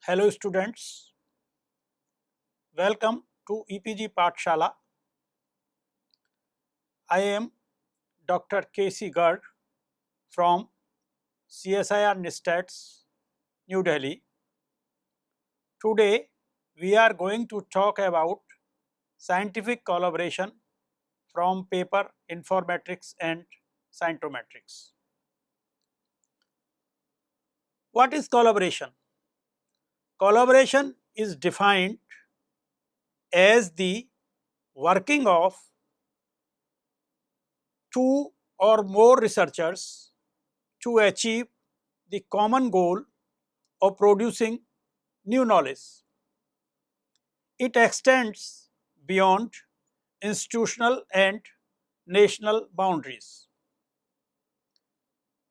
Hello students, welcome to EPG Pathshala. I am Dr. K.C. Garg from CSIR NISTATS, New Delhi. Today we are going to talk about scientific collaboration from paper Informatics and Scientometrics. What is collaboration? Collaboration is defined as the working of two or more researchers to achieve the common goal of producing new knowledge. It extends beyond institutional and national boundaries.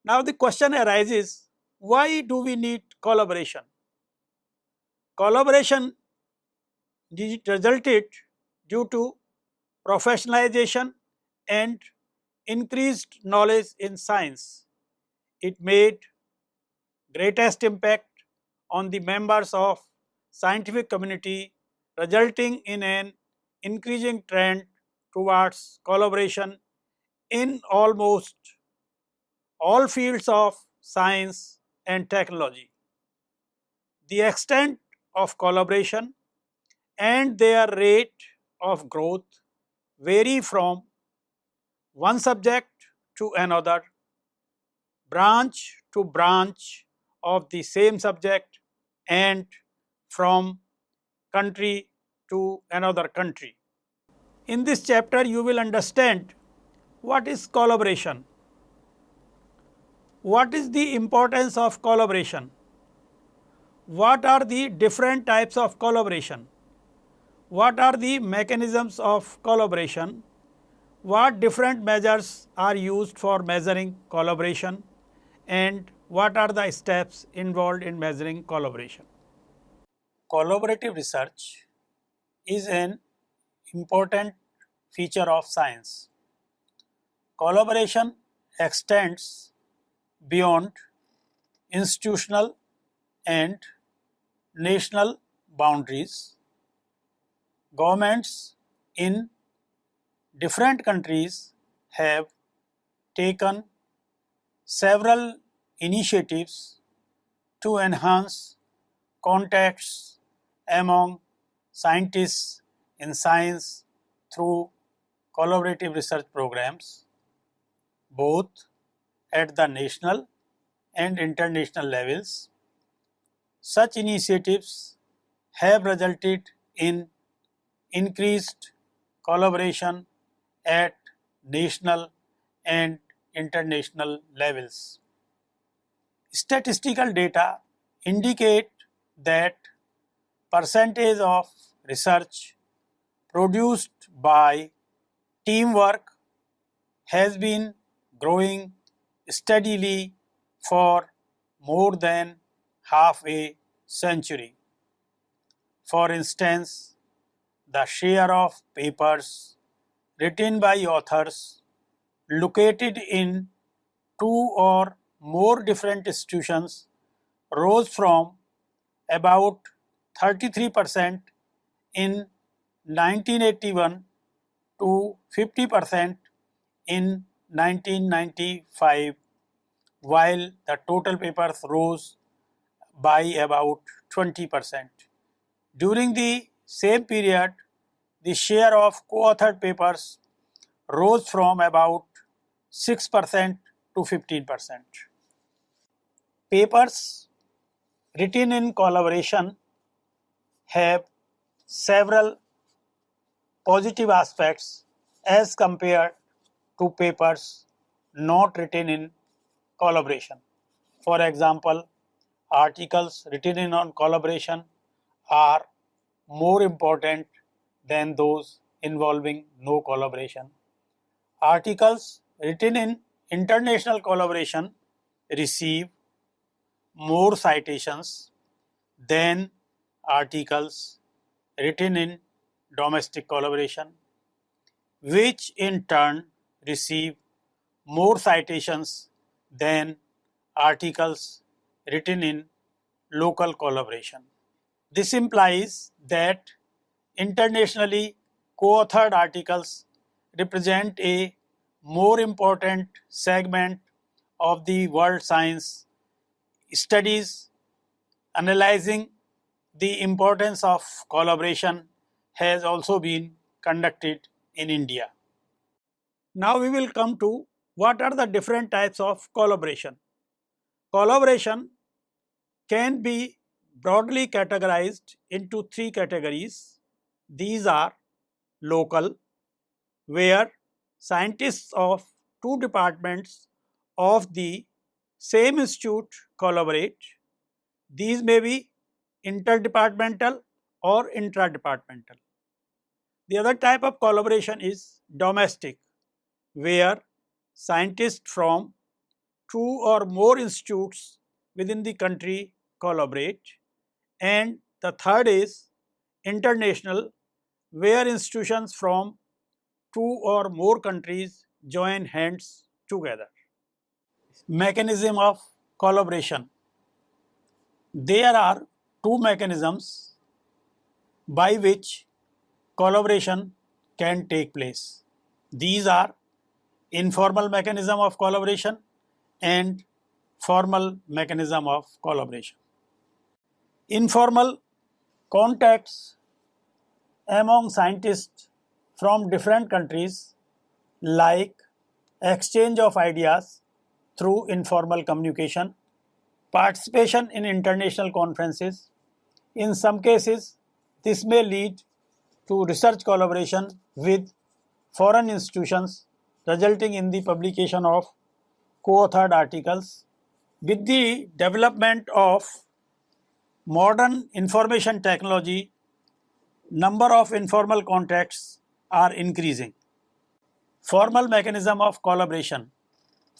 Now the question arises, why do we need collaboration? Collaboration resulted due to professionalization and increased knowledge in science. It made greatest impact on the members of scientific community, resulting in an increasing trend towards collaboration in almost all fields of science and technology. The extent of collaboration and their rate of growth vary from one subject to another, branch to branch of the same subject, and from country to another country. In this chapter, you will understand what is collaboration, what is the importance of collaboration, what are the different types of collaboration, what are the mechanisms of collaboration, what different measures are used for measuring collaboration, and what are the steps involved in measuring collaboration. Collaborative research is an important feature of science. Collaboration extends beyond institutional and national boundaries. Governments in different countries have taken several initiatives to enhance contacts among scientists in science through collaborative research programs, both at the national and international levels. Such initiatives have resulted in increased collaboration at national and international levels. Statistical data indicate that percentage of research produced by teamwork has been growing steadily for more than half a century. For instance, the share of papers written by authors located in two or more different institutions rose from about 33% in 1981 to 50% in 1995, while the total papers rose by about 20%. During the same period, the share of co-authored papers rose from about 6% to 15%. Papers written in collaboration have several positive aspects as compared to papers not written in collaboration. For example, articles written in on collaboration are more important than those involving no collaboration. Articles written in international collaboration receive more citations than articles written in domestic collaboration, which in turn receive more citations than articles written in local collaboration. This implies that internationally co-authored articles represent a more important segment of the world science. Studies analyzing the importance of collaboration has also been conducted in India. Now we will come to what are the different types of collaboration. Collaboration can be broadly categorized into three categories. These are local, where scientists of two departments of the same institute collaborate. These may be interdepartmental or intradepartmental. The other type of collaboration is domestic, where scientists from two or more institutes within the country collaborate. And the third is international, where institutions from two or more countries join hands together. Mechanism of collaboration. There are two mechanisms by which collaboration can take place. These are informal mechanism of collaboration and formal mechanism of collaboration. Informal contacts among scientists from different countries, like exchange of ideas through informal communication, participation in international conferences. In some cases, this may lead to research collaboration with foreign institutions, resulting in the publication of co-authored articles. With the development of modern information technology, number of informal contacts are increasing. Formal mechanism of collaboration.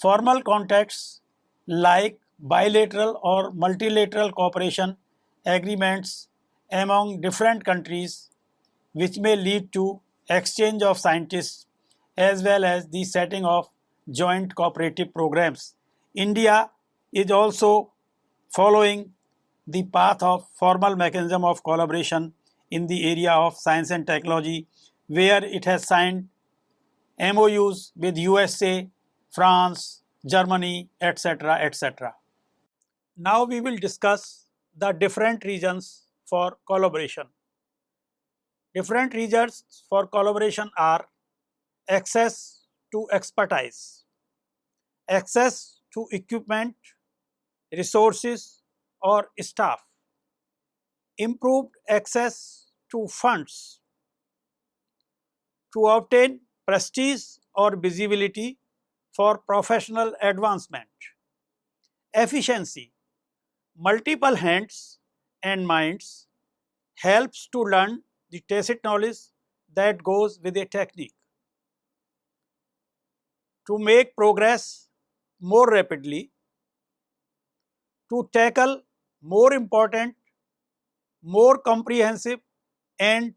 Formal contacts like bilateral or multilateral cooperation agreements among different countries, which may lead to exchange of scientists as well as the setting of joint cooperative programs. India is also following the path of formal mechanism of collaboration in the area of science and technology, where it has signed MOUs with USA, France, Germany, etc., etc. Now we will discuss the different regions for collaboration. Different regions for collaboration are access to expertise, access to equipment, resources or staff, improved access to funds, to obtain prestige or visibility for professional advancement, efficiency, multiple hands and minds helps to learn the tacit knowledge that goes with a technique. To make progress more rapidly, to tackle more important, more comprehensive and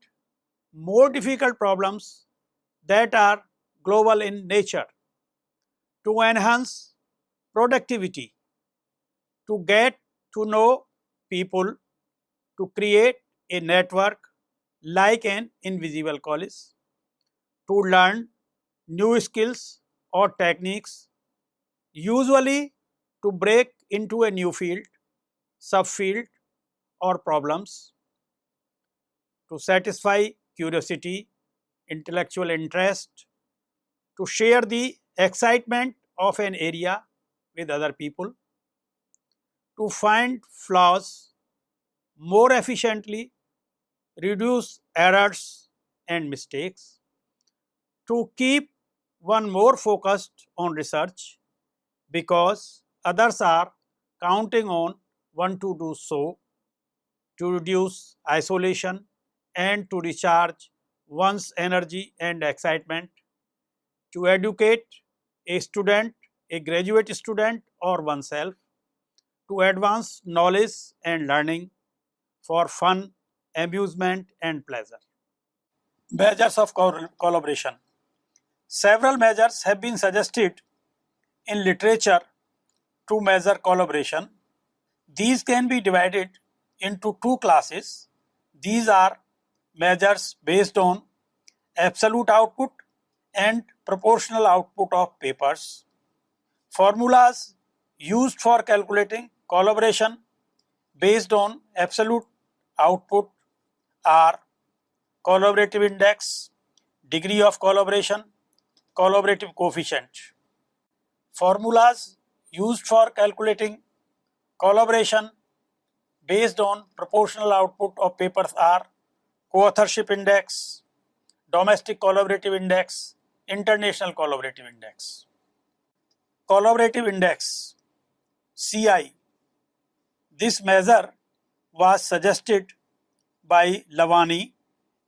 more difficult problems that are global in nature, to enhance productivity, to get to know people, to create a network like an invisible college, to learn new skills or techniques, usually to break into a new field, subfield or problems, to satisfy curiosity, intellectual interest, to share the excitement of an area with other people, to find flaws more efficiently, reduce errors and mistakes, to keep one more focused on research because others are counting on one to do so, to reduce isolation and to recharge one's energy and excitement, to educate a student, a graduate student or oneself, to advance knowledge and learning for fun, amusement and pleasure. Measures of collaboration. Several measures have been suggested in literature to measure collaboration. These can be divided into two classes. These are measures based on absolute output and proportional output of papers. Formulas used for calculating collaboration based on absolute output are collaborative index, degree of collaboration, collaborative coefficient. Formulas used for calculating collaboration based on proportional output of papers are co-authorship index, domestic collaborative index, international collaborative index. Collaborative index CI. This measure was suggested by Lavani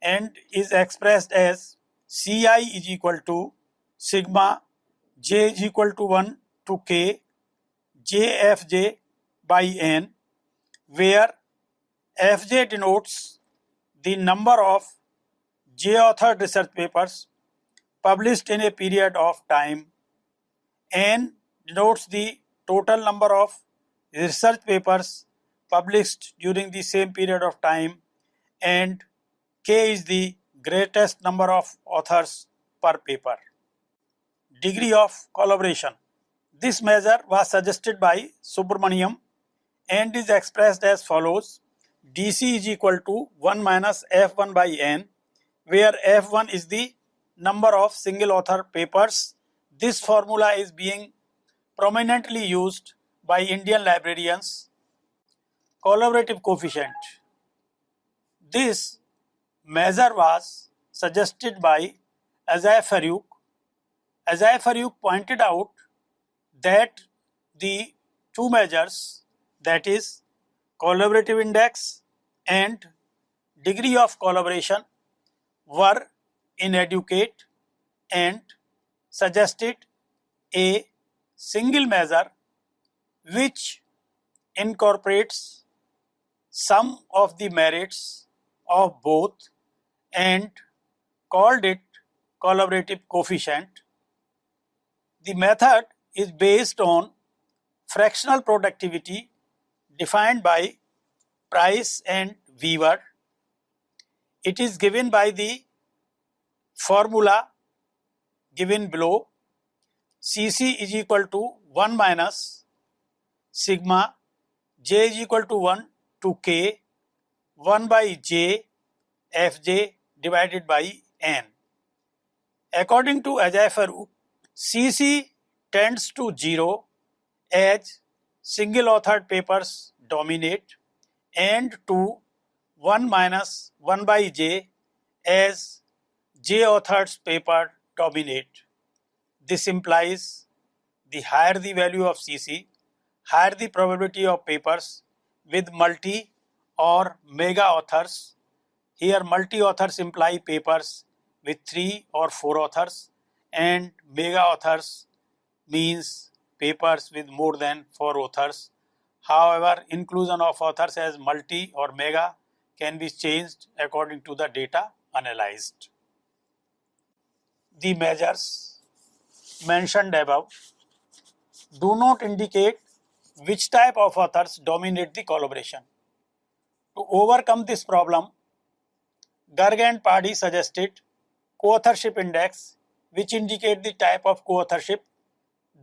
and is expressed as CI is equal to sigma j is equal to 1 to k jfj by n, where fj denotes the number of j-authored research papers published in a period of time, n denotes the total number of research papers published during the same period of time, and k is the greatest number of authors per paper. Degree of collaboration. This measure was suggested by Subramaniam and is expressed as follows: DC is equal to 1 minus F1 by N, where F1 is the number of single author papers. This formula is being prominently used by Indian librarians. Collaborative coefficient. This measure was suggested by Ajay Farouk. Ajay Farouk pointed out that the two measures, that is collaborative index and degree of collaboration, were inadequate and suggested a single measure which incorporates some of the merits of both and called it collaborative coefficient. The method is based on fractional productivity defined by Price and Weaver. It is given by the formula given below. Cc is equal to 1 minus sigma j is equal to 1 to k 1 by j fj divided by n. According to Ajay Farouk, Cc tends to 0 as single authored papers dominate and to 1 minus 1 by j as j authored paper dominate. This implies the higher the value of Cc, higher the probability of papers with multi or mega authors. Here multi authors imply papers with 3 or 4 authors, and mega authors means papers with more than 4 authors. However, inclusion of authors as multi or mega can be changed according to the data analyzed. The measures mentioned above do not indicate which type of authors dominate the collaboration. To overcome this problem, Garg and Pardee suggested co-authorship index, which indicate the type of co-authorship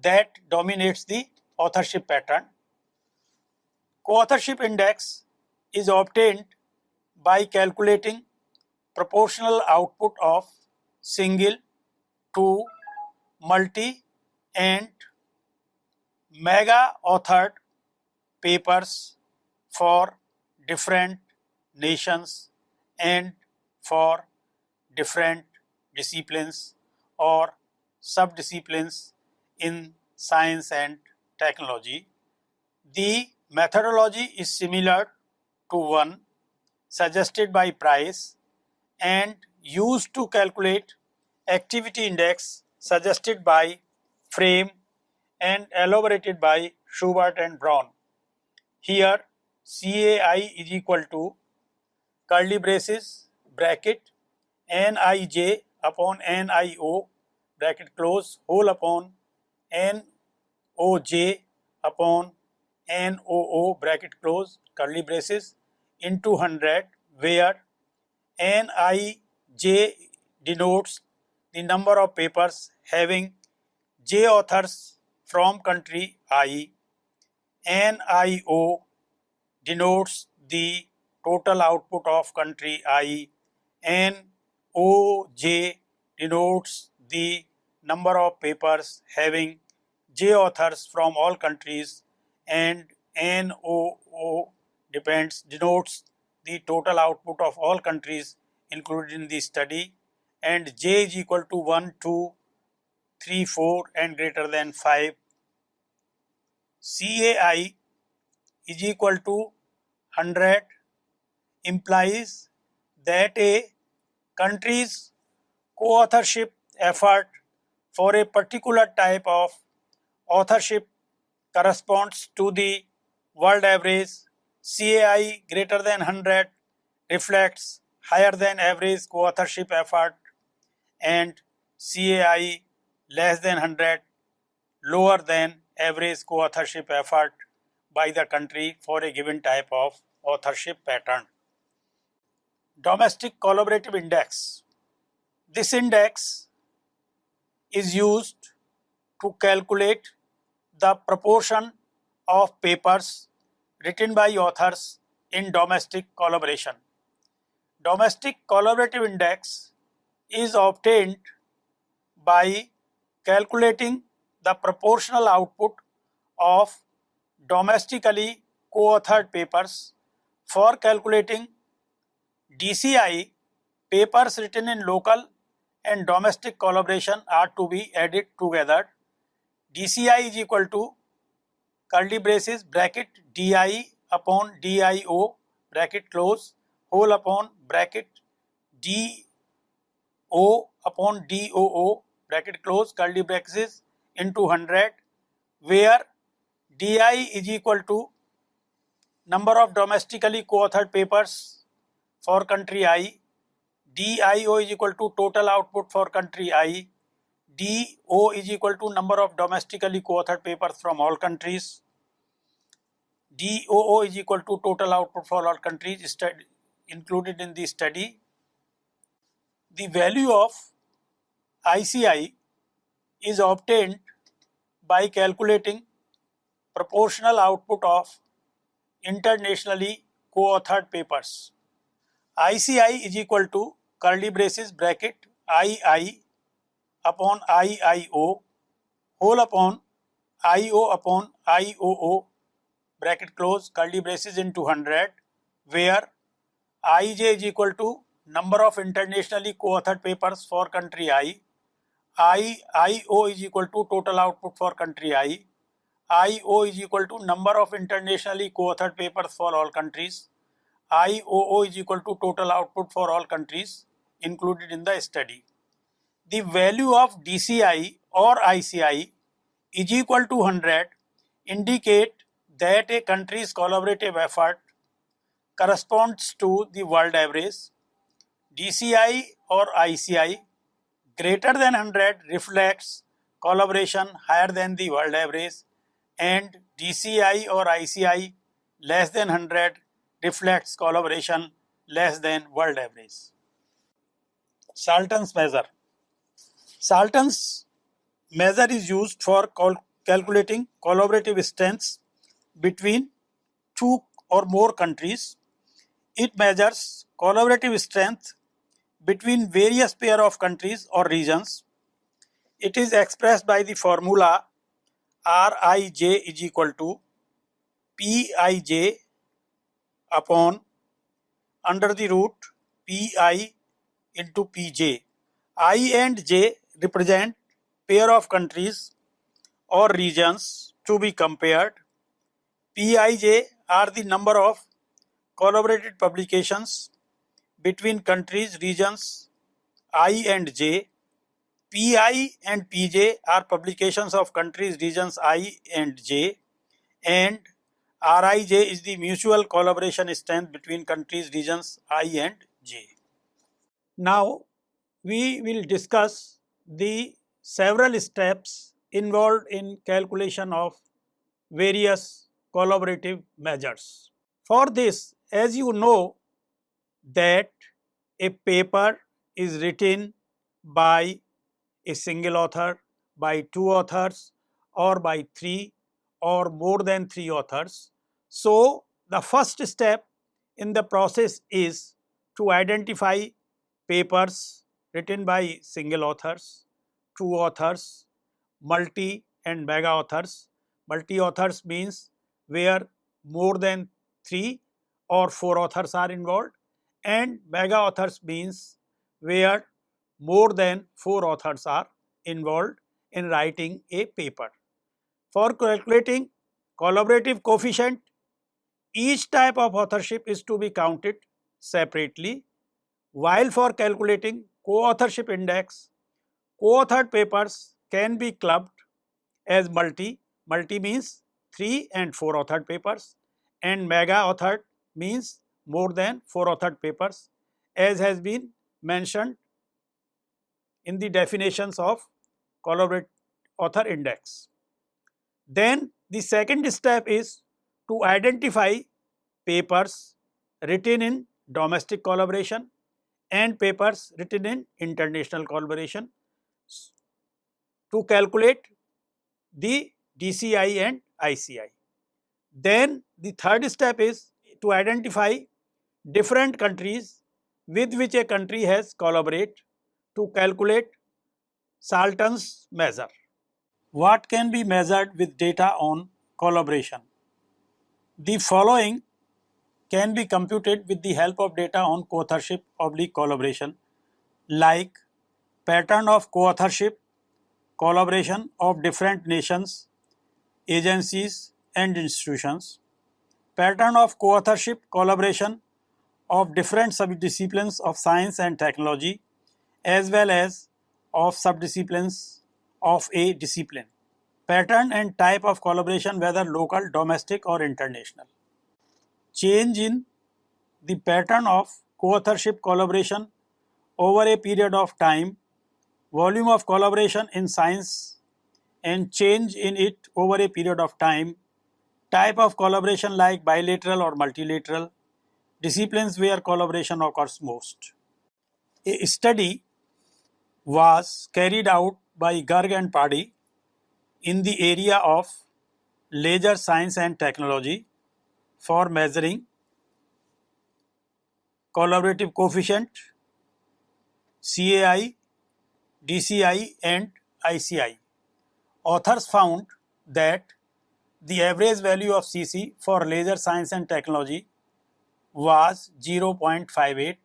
that dominates the authorship pattern. Co-authorship index is obtained by calculating proportional output of single, two, multi and mega authored papers for different nations and for different disciplines or subdisciplines in science and technology. The methodology is similar to one suggested by Price and used to calculate activity index suggested by Frame and elaborated by Schubert and Braun. Here CAI is equal to curly braces bracket Nij upon Nio bracket close whole upon Noj upon Noo bracket close curly braces into 100, where Nij denotes the number of papers having J authors from country I, NIO denotes the total output of country I, NOJ denotes the number of papers having J authors from all countries, and NOO denotes the total output of all countries included in the study, and J is equal to 1, 2, 3, 4 and greater than 5. CAI is equal to 100 implies that a country's co-authorship effort for a particular type of authorship corresponds to the world average. CAI greater than 100 reflects higher than average co-authorship effort, and CAI less than 100 lower than average co-authorship effort by the country for a given type of authorship pattern. Domestic Collaborative Index. This index is used to calculate the proportion of papers written by authors in domestic collaboration. Domestic Collaborative Index is obtained by calculating the proportional output of domestically co-authored papers. For calculating DCI, papers written in local and domestic collaboration are to be added together. DCI is equal to curly braces bracket DI upon DIO bracket close whole upon bracket DO upon DOO bracket close curly braces into 100, where DI is equal to number of domestically co-authored papers for country I, DIO is equal to total output for country I, DO is equal to number of domestically co-authored papers from all countries, DOO is equal to total output for all countries included in the study. The value of ICI is obtained by calculating proportional output of internationally co-authored papers. ICI is equal to curly braces bracket II upon IIO whole upon IO upon IOO bracket close curly braces into 100, where IJ is equal to number of internationally co-authored papers for country IO is equal to total output for country IO is equal to number of internationally co-authored papers for all countries, IOO is equal to total output for all countries included in the study. The value of DCI or ICI is equal to 100 indicate that a country's collaborative effort corresponds to the world average. DCI or ICI greater than 100 reflects collaboration higher than the world average, and DCI or ICI less than 100 reflects collaboration less than world average. Salton's measure. Salton's measure is used for calculating collaborative strengths between two or more countries. It measures collaborative strength between various pair of countries or regions. It is expressed by the formula Rij is equal to Pij upon under the root Pi into Pj. I and J represent pair of countries or regions to be compared. Pij are the number of collaborated publications between countries, regions I and J. Pi and Pj are publications of countries, regions I and J, and Rij is the mutual collaboration strength between countries, regions I and J. Now we will discuss the several steps involved in calculation of various collaborative measures. For this, as you know that a paper is written by a single author, by two authors, or by three or more than three authors. So the first step in the process is to identify papers written by single authors, two authors, multi and mega authors. Multi authors means where more than three or four authors are involved, and mega authors means where more than four authors are involved in writing a paper. For calculating collaborative coefficient, each type of authorship is to be counted separately, while for calculating co-authorship index, co-authored papers can be clubbed as multi. Multi means 3 and 4 authored papers, and mega authored means more than 4 authored papers, as has been mentioned in the definitions of collaborative author index. Then the second step is to identify papers written in domestic collaboration and papers written in international collaboration to calculate the DCI and ICI. Then the third step is to identify different countries with which a country has collaborated to calculate Salton's measure. What can be measured with data on collaboration? The following can be computed with the help of data on co-authorship / collaboration, like pattern of co-authorship collaboration of different nations, agencies and institutions, pattern of co-authorship collaboration of different subdisciplines of science and technology, as well as of subdisciplines of a discipline, pattern and type of collaboration whether local, domestic or international, change in the pattern of co-authorship collaboration over a period of time, volume of collaboration in science and change in it over a period of time, type of collaboration like bilateral or multilateral, disciplines where collaboration occurs most. A study was carried out by Garg and Padi in the area of laser science and technology for measuring collaborative coefficient, CAI, DCI and ICI. Authors found that the average value of CC for laser science and technology was 0.58,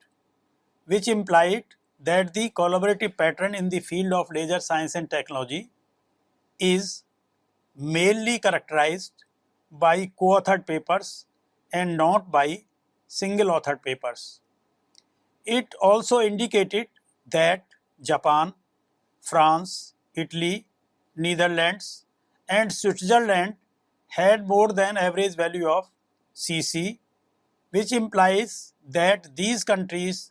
which implied that the collaborative pattern in the field of laser science and technology is mainly characterized by co-authored papers and not by single authored papers. It also indicated that Japan, France, Italy, Netherlands and Switzerland had more than average value of CC, which implies that these countries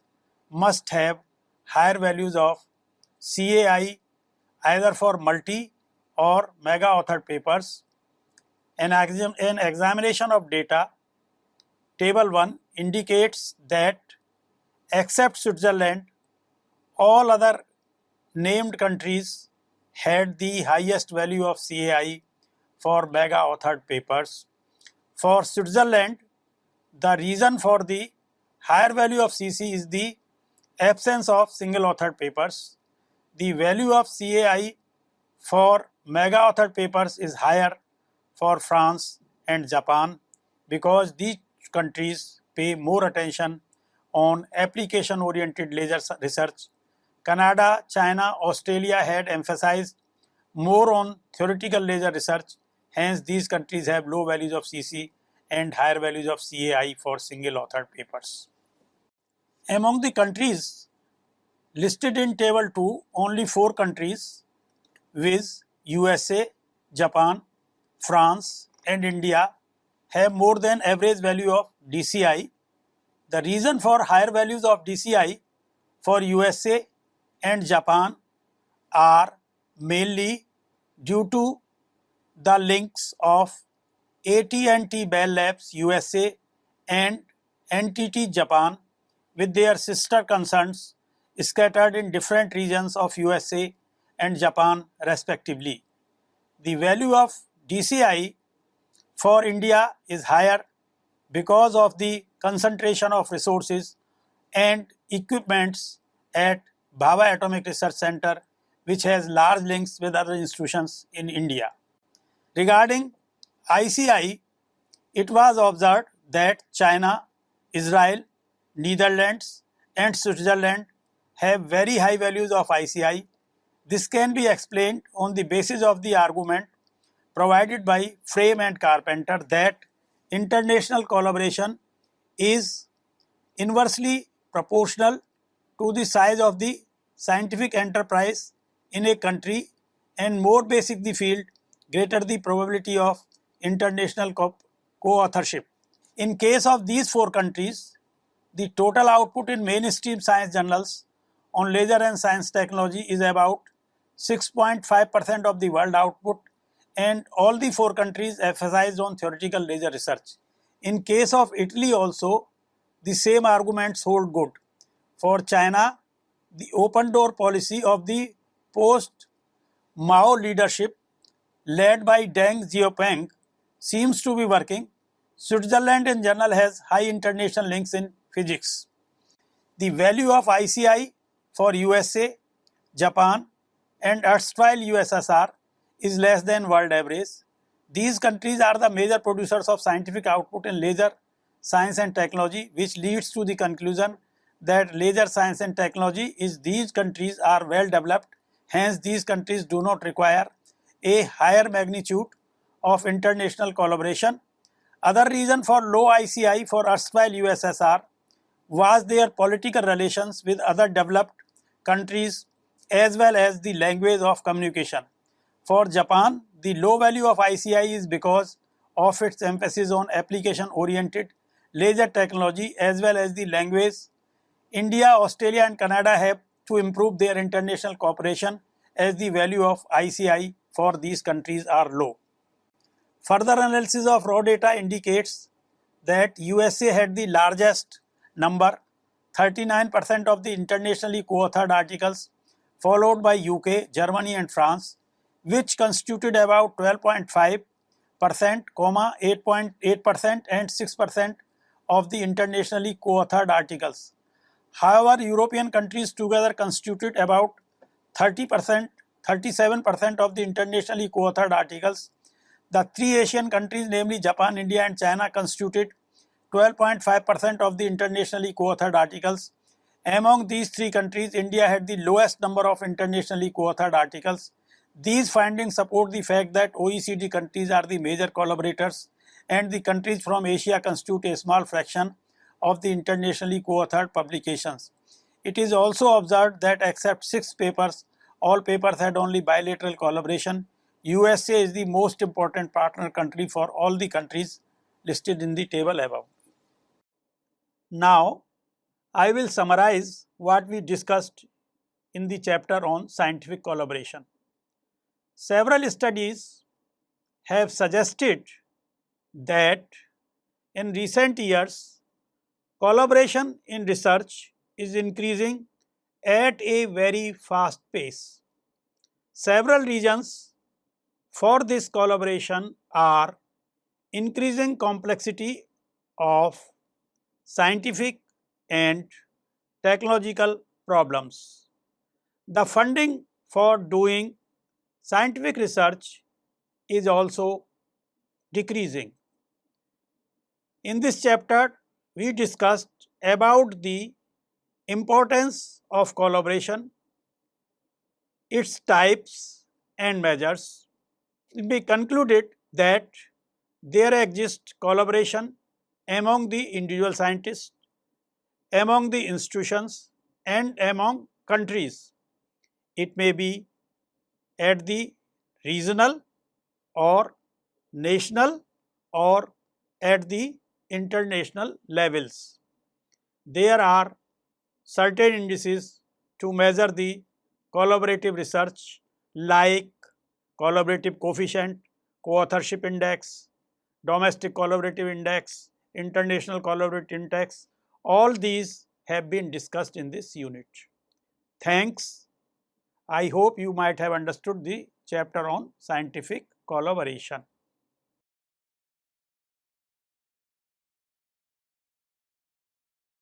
must have higher values of CAI either for multi or mega authored papers. An examination of data, table 1 indicates that except Switzerland, all other named countries had the highest value of CAI for mega authored papers. For Switzerland, the reason for the higher value of CC is the absence of single authored papers. The value of CAI for mega authored papers is higher for France and Japan because these countries pay more attention on application oriented laser research. Canada, China, Australia had emphasized more on theoretical laser research, hence these countries have low values of CC and higher values of CAI for single authored papers. Among the countries listed in table 2, only 4 countries viz. USA, Japan, France and India have more than average value of DCI. The reason for higher values of DCI for USA and Japan are mainly due to the links of AT&T Bell Labs USA and NTT Japan with their sister concerns scattered in different regions of USA and Japan respectively. The value of DCI for India is higher because of the concentration of resources and equipments at Bhabha Atomic Research Center, which has large links with other institutions in India. Regarding ICI, it was observed that China, Israel, Netherlands and Switzerland have very high values of ICI. This can be explained on the basis of the argument provided by Frame and Carpenter that international collaboration is inversely proportional to the size of the scientific enterprise in a country, and more basic the field, greater the probability of international co-authorship. In case of these four countries, the total output in mainstream science journals on laser and science technology is about 6.5% of the world output, and all the four countries emphasized on theoretical laser research. In case of Italy also, the same arguments hold good. For China, the open door policy of the post-Mao leadership led by Deng Xiaoping seems to be working. Switzerland in general has high international links in physics. The value of ICI for USA, Japan and erstwhile USSR is less than world average. These countries are the major producers of scientific output in laser science and technology, which leads to the conclusion that laser science and technology is these countries are well developed, hence these countries do not require a higher magnitude of international collaboration. Other reason for low ICI for erstwhile USSR was their political relations with other developed countries as well as the language of communication. For Japan, the low value of ICI is because of its emphasis on application-oriented laser technology as well as the language. India, Australia and Canada have to improve their international cooperation as the value of ICI for these countries are low. Further analysis of raw data indicates that USA had the largest number, 39% of the internationally co-authored articles, followed by UK, Germany and France, which constituted about 12.5%, 8.8% and 6% of the internationally co-authored articles. However, European countries together constituted about 30%, 37% of the internationally co-authored articles. The three Asian countries, namely Japan, India and China, constituted 12.5% of the internationally co-authored articles. Among these three countries, India had the lowest number of internationally co-authored articles. These findings support the fact that OECD countries are the major collaborators and the countries from Asia constitute a small fraction of the internationally co-authored publications. It is also observed that except 6 papers, all papers had only bilateral collaboration. USA is the most important partner country for all the countries listed in the table above. Now, I will summarize what we discussed in the chapter on scientific collaboration. Several studies have suggested that in recent years, collaboration in research is increasing at a very fast pace. Several reasons for this collaboration are increasing complexity of scientific and technological problems. The funding for doing scientific research is also decreasing. In this chapter, we discussed about the importance of collaboration, its types and measures. We concluded that there exists collaboration among the individual scientists, among the institutions and among countries. It may be at the regional or national or at the international levels. There are certain indices to measure the collaborative research like collaborative coefficient, co-authorship index, domestic collaborative index International Collaborative Index, all these have been discussed in this unit. Thanks. I hope you might have understood the chapter on scientific collaboration.